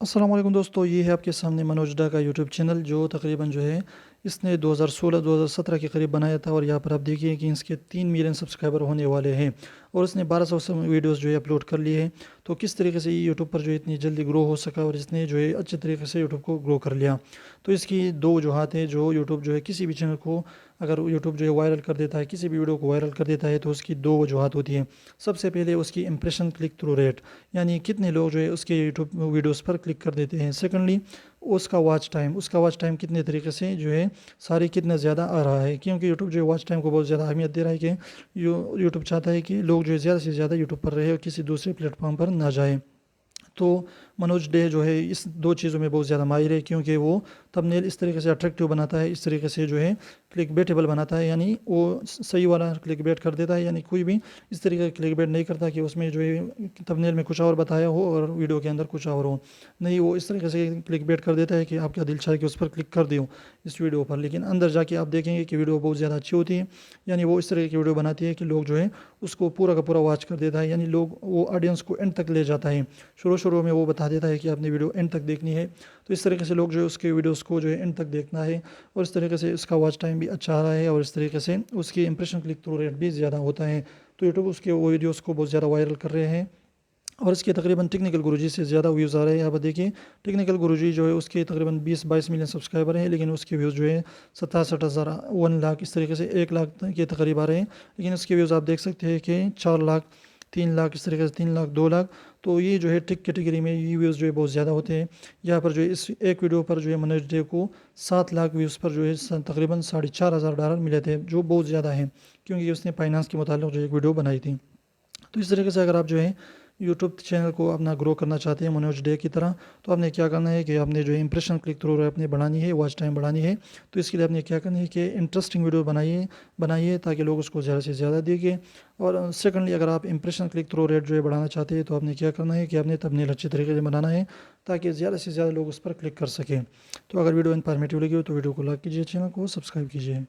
अस्सलाम वालेकुम दोस्तों, ये है आपके सामने मनोज डा का यूट्यूब चैनल जो तकरीबन जो है इसने 2016-2017 के करीब बनाया था। और यहाँ पर आप देखिए कि इसके 3 मिलियन सब्सक्राइबर होने वाले हैं और इसने 1200 से वीडियोस जो है अपलोड कर लिए हैं। तो किस तरीके से ये यूट्यूब पर जो है इतनी जल्दी ग्रो हो सका और इसने जो है अच्छे तरीके से यूट्यूब को ग्रो कर लिया। तो इसकी दो वजूहत हैं। जो यूट्यूब जो है किसी भी चैनल को अगर यूट्यूब जो है वायरल कर देता है, किसी भी वीडियो को वायरल कर देता है, तो उसकी दो वजूहत होती हैं। सबसे पहले उसकी इंप्रेशन क्लिक थ्रू रेट, यानी कितने लोग जो है उसके यूट्यूब वीडियोस पर क्लिक कर देते हैं। सेकंडली उसका वॉच टाइम कितने तरीके से जो है सारे कितना ज़्यादा आ रहा है, क्योंकि यूट्यूब जो है वॉच टाइम को बहुत ज़्यादा अहमियत दे रहा है कि यूट्यूब चाहता है कि लोग जो है ज़्यादा से ज़्यादा यूट्यूब पर रहे और किसी दूसरे प्लेटफॉर्म पर ना जाए। तो मनोज डे जो है इस दो चीज़ों में बहुत ज़्यादा माहिर है, क्योंकि वो थंबनेल इस तरीके से अट्रैक्टिव बनाता है, इस तरीके से जो है क्लिक बेटेबल बनाता है, यानी वो सही वाला क्लिक बेट कर देता है। यानी कोई भी इस तरीके का क्लिक बेट नहीं करता कि उसमें जो है थंबनेल में कुछ और बताया हो और वीडियो के अंदर कुछ और हो। नहीं, वो इस तरीके से क्लिक बेट कर देता है कि आपका दिल चाहे कि उस पर क्लिक कर दियो इस वीडियो पर, लेकिन अंदर जाके आप देखेंगे कि वीडियो बहुत ज़्यादा अच्छी होती है। यानी वो इस तरह की वीडियो बनाती है कि लोग जो है उसको पूरा का पूरा वॉच कर देता है, यानी लोग वो ऑडियंस को एंड तक ले जाता है। शुरू शुरू में वो बता देता है कि आपने वीडियो एंड तक देखनी है, तो इस तरीके से लोग जो है उसके वीडियोस को जो है एंड तक देखना है। और इस तरीके से उसका वॉच टाइम भी अच्छा आ रहा है और इस तरीके से उसकी इंप्रेशन क्लिक थ्रू रेट भी ज़्यादा होता है। तो यूट्यूब उसके वो वीडियोस को बहुत ज़्यादा वायरल कर रहे हैं। और इसके तकरीबन टेक्निकल गुरुजी से ज़्यादा व्यूज़ आ रहे हैं। यहाँ पर देखिए, टेक्निकल गुरुजी जो है उसके तकरीबन 20-22 मिलियन सब्सक्राइबर हैं, लेकिन उसके व्यूज़ जो है 67,000 1 लाख इस तरीके से 1 लाख के तकरीब आ रहे हैं। लेकिन इसके व्यूज़ आप देख सकते हैं कि 4 लाख, 3 लाख, इस तरीके से 3 लाख, 2 लाख। तो ये जो है टिक कैटेगरी में ये व्यूज़ जो है बहुत ज़्यादा होते हैं। यहाँ पर जो है इस एक वीडियो पर जो है मनोज डे को 7 लाख व्यूज़ पर जो है तकरीबन $4,500 मिले थे, जो बहुत ज़्यादा है, क्योंकि उसने फाइनेंस के मुताल्लिक़ जो एक वीडियो बनाई थी। तो इस तरीके से अगर आप जो है यूट्यूब चैनल को अपना ग्रो करना चाहते हैं मनोज डे की तरह, तो आपने क्या करना है कि आपने जो है इंप्रेशन क्लिक थ्रू अपने बढ़ानी है, वॉच टाइम बढ़ानी है। तो इसके लिए आपने क्या करना है कि इंटरेस्टिंग वीडियो बनाइए ताकि लोग उसको ज़्यादा से ज़्यादा देखें। और सेकंडली, अगर आप इंप्रेशन क्लिक थ्रू रेट जो है बढ़ाना चाहते हैं, तो आपने क्या करना है कि आपने थंबनेल अच्छे तरीके से बनाना है ताकि ज़्यादा से ज़्यादा लोग उस पर क्लिक कर सकें। तो अगर वीडियो इन्फॉर्मेटिव लगी हो तो वीडियो को लाइक कीजिए, चैनल को सब्सक्राइब कीजिए।